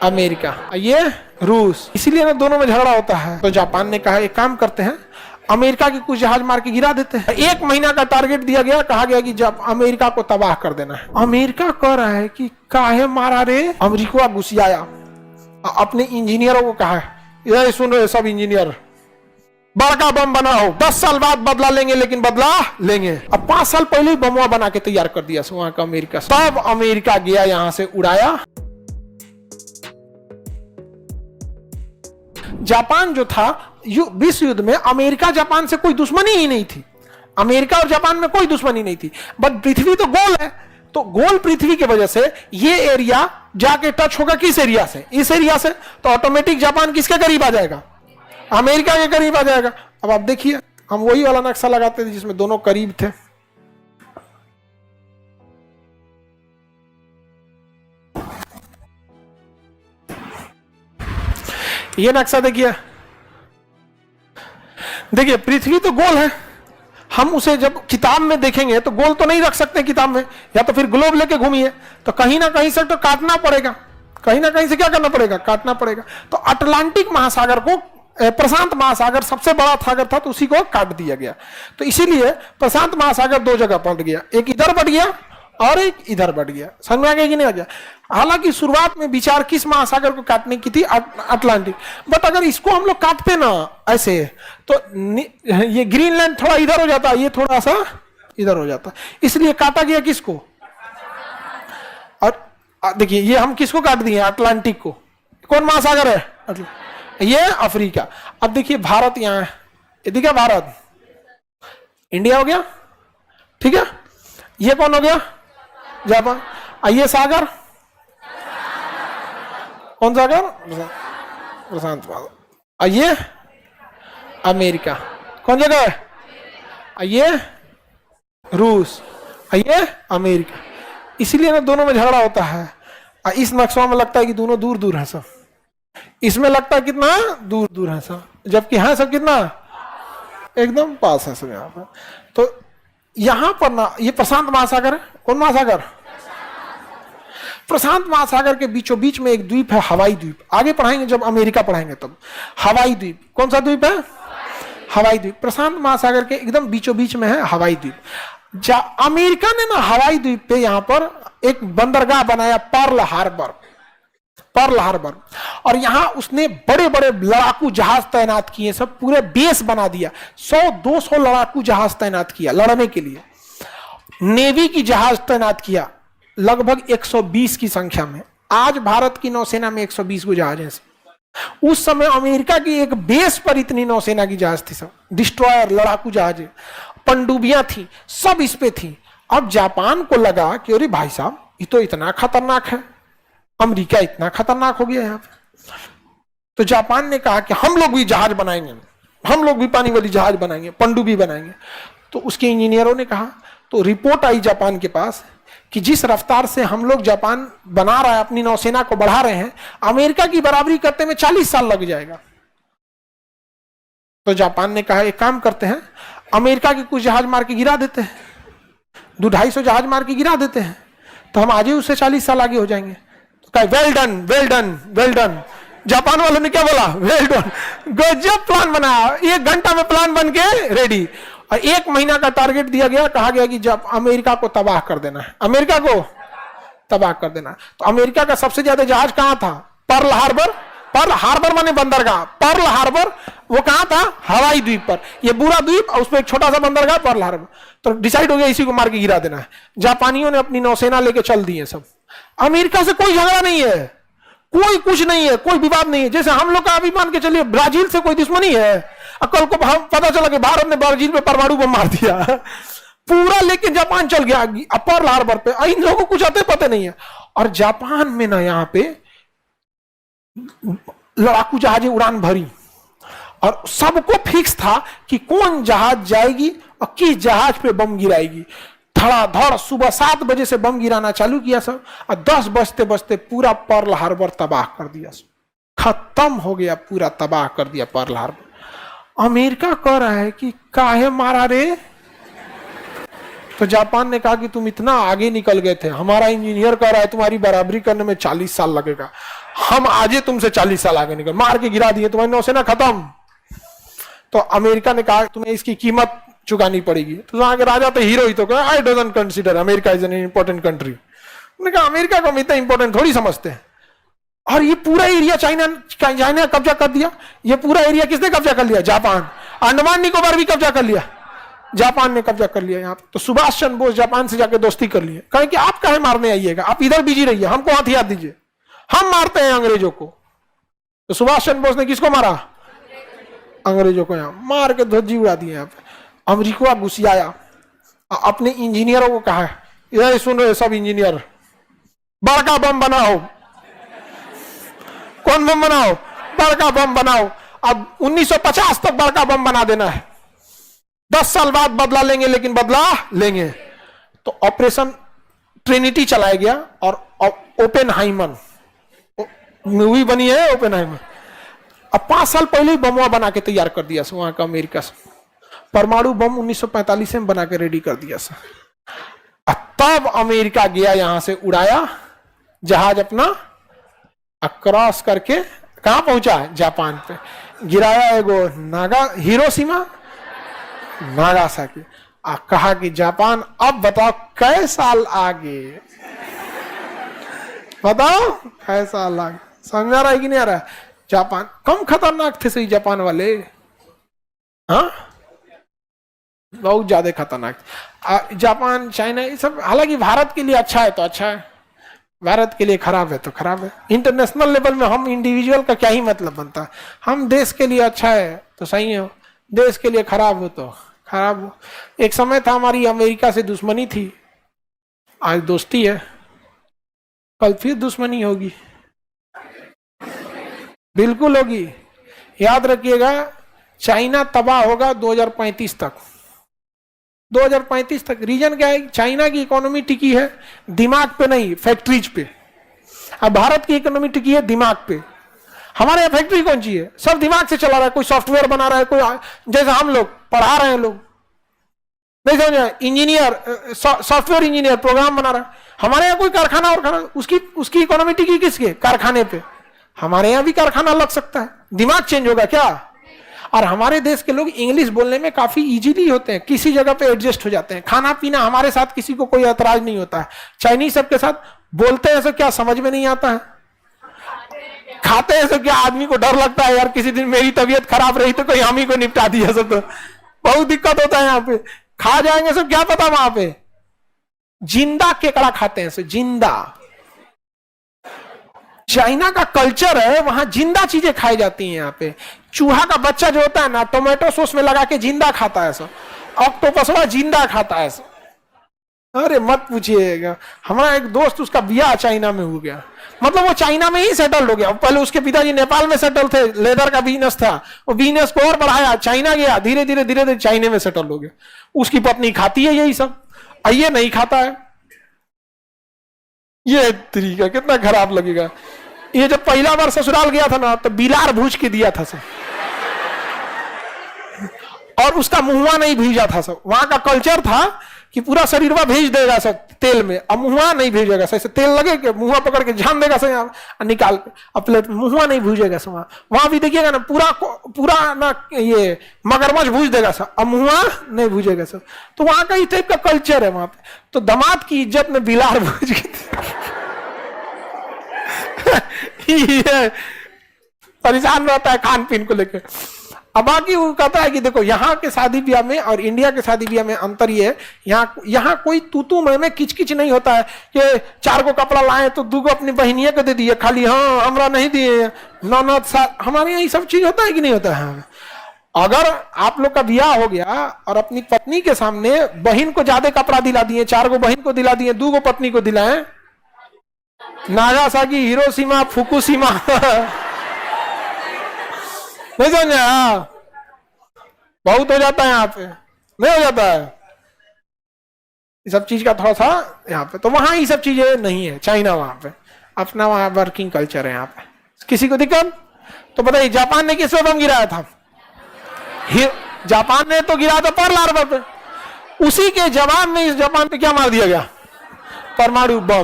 America, ये रूस। इसीलिए ना दोनों में झगड़ा होता है। तो जापान ने कहा एक काम करते हैं, अमेरिका की कुछ जहाज मार के गिरा देते हैं। 1 महीना का टारगेट दिया गया, कहा गया कि जब अमेरिका को तबाह कर देना है। अमेरिका कह रहा है कि काहे मारा रे, अमेरिका गुस्सियाया, अपने इंजीनियरों को कहा ये सुन रहे सब इंजीनियर, बड़का बम बनाओ, 10 साल बाद बदला लेंगे, लेकिन बदला लेंगे। अब 5 साल पहले ही बमवा बना के तैयार कर दिया वहां का अमेरिका। तब अमेरिका गया यहां से उड़ाया। जापान जो था विश्व युद्ध में, अमेरिका जापान से कोई दुश्मनी ही नहीं थी। अमेरिका और जापान में कोई दुश्मनी नहीं थी, बट पृथ्वी तो गोल है, तो गोल पृथ्वी की वजह से ये एरिया जाके टच होगा किस एरिया से, इस एरिया से, तो ऑटोमेटिक जापान किसके करीब आ जाएगा, अमेरिका के करीब आ जाएगा। अब आप देखिए, हम वही वाला नक्शा लगाते थे जिसमें दोनों करीब थे। ये नक्शा देखिए, देखिए पृथ्वी तो गोल है, हम उसे जब किताब में देखेंगे तो गोल तो नहीं रख सकते किताब में, या तो फिर ग्लोब लेके घूमिए, तो कहीं ना कहीं से तो काटना पड़ेगा, कहीं ना कहीं से क्या करना पड़ेगा, काटना पड़ेगा। तो अटलांटिक महासागर को, प्रशांत महासागर सबसे बड़ा सागर था, तो उसी को काट दिया गया। तो इसीलिए प्रशांत महासागर 2 जगह पलट गया, एक इधर बढ़ गया और एक इधर बढ़ गया। समझ में आ गया कि नहीं आ गया? हालांकि शुरुआत में विचार किस महासागर को काटने की थी, अटलांटिक, बट अगर इसको हम लोग काटते ना ऐसे, तो ये ग्रीनलैंड थोड़ा इधर हो जाता, ये थोड़ा सा इधर हो जाता, इसलिए काटा गया किसको। और देखिए ये हम किसको काट दिए, अटलांटिक को। कौन महासागर है, ये अफ्रीका। अब देखिए भारत यहां है, ये देखिए भारत, इंडिया हो गया, ठीक है। ये कौन हो गया, जापान। ये सागर, कौन सागर, प्रशांत महासागर। ये अमेरिका, कौन जगह है, ये रूस, ये अमेरिका। इसीलिए ना दोनों में झगड़ा होता है। इस नक्शा में लगता है कि दोनों दूर दूर है सब, इसमें लगता है कितना दूर दूर है सब, जबकि है सब कितना एकदम पास है सब यहाँ पर। तो यहां पर ना ये प्रशांत महासागर है। कौन महासागर, प्रशांत महासागर के बीचों बीच में एक द्वीप है, हवाई द्वीप। आगे पढ़ाएंगे जब अमेरिका पढ़ाएंगे तब। हवाई द्वीप, कौन सा द्वीप है, हवाई द्वीप। प्रशांत महासागर के एकदम बीचों बीच में है हवाई द्वीप। अमेरिका ने ना हवाई द्वीप पे यहां पर एक बंदरगाह बनाया, पर्ल हार्बर, पर्ल हार्बर। और यहां उसने बड़े बड़े लड़ाकू जहाज तैनात किए, सब पूरे बेस बना दिया। 100-200 लड़ाकू जहाज तैनात किया लड़ने के लिए। नेवी की जहाज तैनात किया लगभग 120 की संख्या में। आज भारत की नौसेना में 120 को जहाज है। उस समय अमेरिका की एक बेस पर इतनी नौसेना की जहाज थी, सब डिस्ट्रॉयर, लड़ाकू जहाज, पनडुब्बियां थी, सब इस पे थी। अब जापान को लगा कि अरे भाई साहब ये तो इतना खतरनाक है, अमेरिका इतना खतरनाक हो गया यहाँ पे। तो जापान ने कहा कि हम लोग भी जहाज बनाएंगे, हम लोग भी पानी वाली जहाज बनाएंगे, पनडुब्बी बनाएंगे। तो उसके इंजीनियरों ने कहा, तो रिपोर्ट आई जापान के पास कि जिस रफ्तार से हम लोग जापान बना रहा है, अपनी नौसेना को बढ़ा रहे हैं, अमेरिका की बराबरी करते में 40 साल लग जाएगा। तो जापान ने कहा एक काम करते हैं, अमेरिका के कुछ जहाज मार के गिरा देते हैं, 200-250 जहाज मार के गिरा देते हैं, तो हम आज ही उससे 40 साल आगे हो जाएंगे। तो कहा well done, well done, well done. Japan वालों ने क्या बोला, वेल डन, गजब प्लान बनाया। 1 घंटा में प्लान बन के रेडी। और 1 महीना का टारगेट दिया गया, कहा गया कि जब अमेरिका को तबाह कर देना है, अमेरिका को तबाह कर देना। तो अमेरिका का सबसे ज्यादा जहाज कहां था, पर्ल हार्बर। पर्ल हार्बर माने बंदरगाह, पर्ल हार्बर वो कहां था, हवाई द्वीप पर। ये पूरा द्वीप और उसमें एक छोटा सा बंदरगाह पर्ल हार्बर। तो डिसाइड हो गया इसी को मार के गिरा देना है। जापानियों ने अपनी नौसेना लेके चल दी है सब। अमेरिका से कोई झगड़ा नहीं है, कोई कुछ नहीं है, कोई विवाद नहीं है। जैसे हम लोग का अभी मान के चलिए ब्राजील से कोई दुश्मनी है, कल को पता चला कि भारत ने ब्राजील पे परमाणु बम मार दिया पूरा, लेकिन जापान चल गया पर्ल हार्बर पे। इन लोगों को कुछ आते पते नहीं है। और जापान में ना यहाँ पे लड़ाकू जहाजें उड़ान भरी, और सबको फिक्स था कि कौन जहाज जाएगी और किस जहाज पे बम गिराएगी। धड़ाधड़ सुबह 7 बजे से बम गिराना चालू किया सब, और 10 बजते बजते पूरा पर्ल हार्बर तबाह कर दिया सब, खत्म हो गया, पूरा तबाह कर दिया पर्ल हार्बर। अमेरिका कह रहा है कि काहे मारा रे। तो जापान ने कहा कि तुम इतना आगे निकल गए थे, हमारा इंजीनियर कह रहा है तुम्हारी बराबरी करने में 40 साल लगेगा। हम आज ही तुमसे 40 साल आगे निकल, मार के गिरा दिए, तुम्हारी नौसेना खत्म। तो अमेरिका ने कहा तुम्हें इसकी कीमत चुकानी पड़ेगी। तो वहां के राजा तो हीरो ही तो कहा, I don't consider America is an important country. उन्होंने कहा अमेरिका को हम इतना इंपॉर्टेंट थोड़ी समझते हैं। और ये पूरा एरिया चाइना कब्जा कर दिया। ये पूरा एरिया किसने कब्जा कर लिया? जापान। अंडमान निकोबार भी कब्जा कर लिया, जापान ने कब्जा कर लिया यहाँ पे। तो सुभाष चंद्र बोस जापान से जाके दोस्ती कर लिए, कहे कि आप काहे मारने आइएगा, आप इधर बिजी रहिए, हमको हथियार दीजिए, हम मारते हैं अंग्रेजों को। तो सुभाष चंद्र बोस ने किसको मारा? अंग्रेजों को। यहाँ मार के ध्वजी उड़ा दिए। यहाँ पे अमेरिका घुसियाया, अपने इंजीनियरों को कहा इधर सुन रहे सब इंजीनियर, बड़का बम बनाओ। कौन बम बनाओ? बड़का बम बनाओ। अब 1950 तक बड़का बम बना देना है, 10 साल बाद बदला लेंगे, लेकिन बदला लेंगे। तो ऑपरेशन ट्रिनिटी चलाया गया और ओपेनहाइमर मूवी बनी है, ओपेनहाइमर। अब 5 साल पहले ही बमवा बना के तैयार कर दिया वहां का अमेरिका से। परमाणु बम 1945 में बना के रेडी कर दिया सर। तब अमेरिका गया, यहां से उड़ाया जहाज अपना, क्रॉस करके कहां पहुंचा? जापान पे। गिराया एगो हिरोशिमा नागासाकी। कहा कि जापान अब बताओ कै साल आगे, बताओ कै साल आगे। समझ आ रहा है कि नहीं आ रहा है? जापान कम खतरनाक थे सही जापान वाले, हाँ बहुत ज्यादा खतरनाक। जापान, चाइना, ये सब हालांकि भारत के लिए अच्छा है तो अच्छा है, भारत के लिए खराब है तो खराब है। इंटरनेशनल लेवल में हम इंडिविजुअल का क्या ही मतलब बनता है। हम देश के लिए अच्छा है तो सही है, देश के लिए खराब हो तो खराब हो। एक समय था हमारी अमेरिका से दुश्मनी थी, आज दोस्ती है, कल फिर दुश्मनी होगी, बिल्कुल होगी। याद रखिएगा, चाइना तबाह होगा 2035 तक। 2035 तक। रीजन क्या है? चाइना की इकोनॉमी टिकी है दिमाग पे नहीं, फैक्ट्रीज पे। अब भारत की इकोनॉमी टिकी है दिमाग पे। हमारे यहाँ फैक्ट्री कौन सी है? सब दिमाग से चला रहा है। कोई सॉफ्टवेयर बना रहा है, कोई जैसे हम लोग पढ़ा रहे हैं, लोग नहीं समझ, इंजीनियर, सॉफ्टवेयर इंजीनियर प्रोग्राम बना रहा है। हमारे यहाँ कोई कारखाना और खाना, उसकी इकोनॉमी टिकी किसके? कारखाने पे। हमारे यहाँ भी कारखाना लग सकता है, दिमाग चेंज होगा क्या? और हमारे देश के लोग इंग्लिश बोलने में काफी इजीली होते हैं, किसी जगह पे एडजस्ट हो जाते हैं। खाना पीना हमारे साथ किसी को कोई ऐतराज नहीं होता है। चाइनीज सबके साथ बोलते हैं तो क्या समझ में नहीं आता है, खाते हैं तो क्या आदमी को डर लगता है, यार किसी दिन मेरी तबीयत खराब रही तो कोई हम ही को निपटा दिया सब, तो बहुत दिक्कत होता है। यहाँ पे खा जाएंगे सब, क्या पता वहां पे जिंदा केकड़ा खाते हैं सब, जिंदा। चाइना का कल्चर है, वहां जिंदा चीजें खाई जाती हैं। यहाँ पे चूहा का बच्चा जो होता है ना, टोमेटो सॉस में लगा के जिंदा खाता है सब। ऑक्टोपसवा जिंदा खाता है सब। अरे मत पूछिएगा, हमारा एक दोस्त, उसका ब्याह चाइना में हो गया, मतलब वो चाइना में ही सेटल हो गया। पहले उसके पिताजी नेपाल में सेटल थे, लेदर का बिजनेस था, वो बिजनेस को और बढ़ाया, चाइना गया, धीरे धीरे चाइना में सेटल हो गया। उसकी पत्नी खाती है यही सब, ये नहीं खाता है। ये तरीका कितना खराब लगेगा। ये जब पहला बार ससुराल गया था ना, तो बिलार भूज के दिया था सब, और उसका मुंहवा नहीं भीजा था सब। वहां का कल्चर था कि पूरा शरीर भेज देगा सब तेल में, अब मुंहवा नहीं भेजेगा सब। तेल लगे के मुंहवा पकड़ के झान देगा सब, निकाल के प्लेट में, मुंहवा नहीं भूजेगा सब। वहां भी देखिएगा ना, पूरा ना ये मगरमच्छ भूज देगा सब, अब मुंहवा नहीं भूजेगा सब। तो वहां का इस टाइप का कल्चर है वहां पे। तो दामाद की इज्जत में बिलार भूज के परेशान रहता है खान पीन को लेकर। अब बाकी वो कहता है कि देखो, यहाँ के शादी ब्याह में और इंडिया के शादी ब्याह में अंतर ये है, यहाँ कोई तू में किच नहीं होता है कि 4 को कपड़ा लाए तो 2 को अपनी बहनिया को दे दिए खाली, हाँ हमरा नहीं दिए, ननद। हमारे यहाँ ये सब चीज होता है कि नहीं होता है? अगर आप लोग का ब्याह हो गया और अपनी पत्नी के सामने बहन को ज्यादा कपड़ा दिला दिए, 4 को बहन को दिला दिए, 2 को पत्नी को दिलाए, नागासाकी, हिरोशिमा, फुकुशिमा नहीं समझा? बहुत हो जाता है यहाँ पे, नहीं हो जाता है इस सब चीज का थोड़ा सा यहाँ पे। तो वहां ये सब चीजें नहीं है चाइना, वहां पे अपना वहां वर्किंग कल्चर है यहाँ पे। किसी को दिक्कत? तो बताइए, जापान ने किस पे बम गिराया था? जापान ने तो गिराया था पर्ल हार्बर पे, उसी के जवाब में इस जापान पे क्या मार दिया गया? परमाणु बम।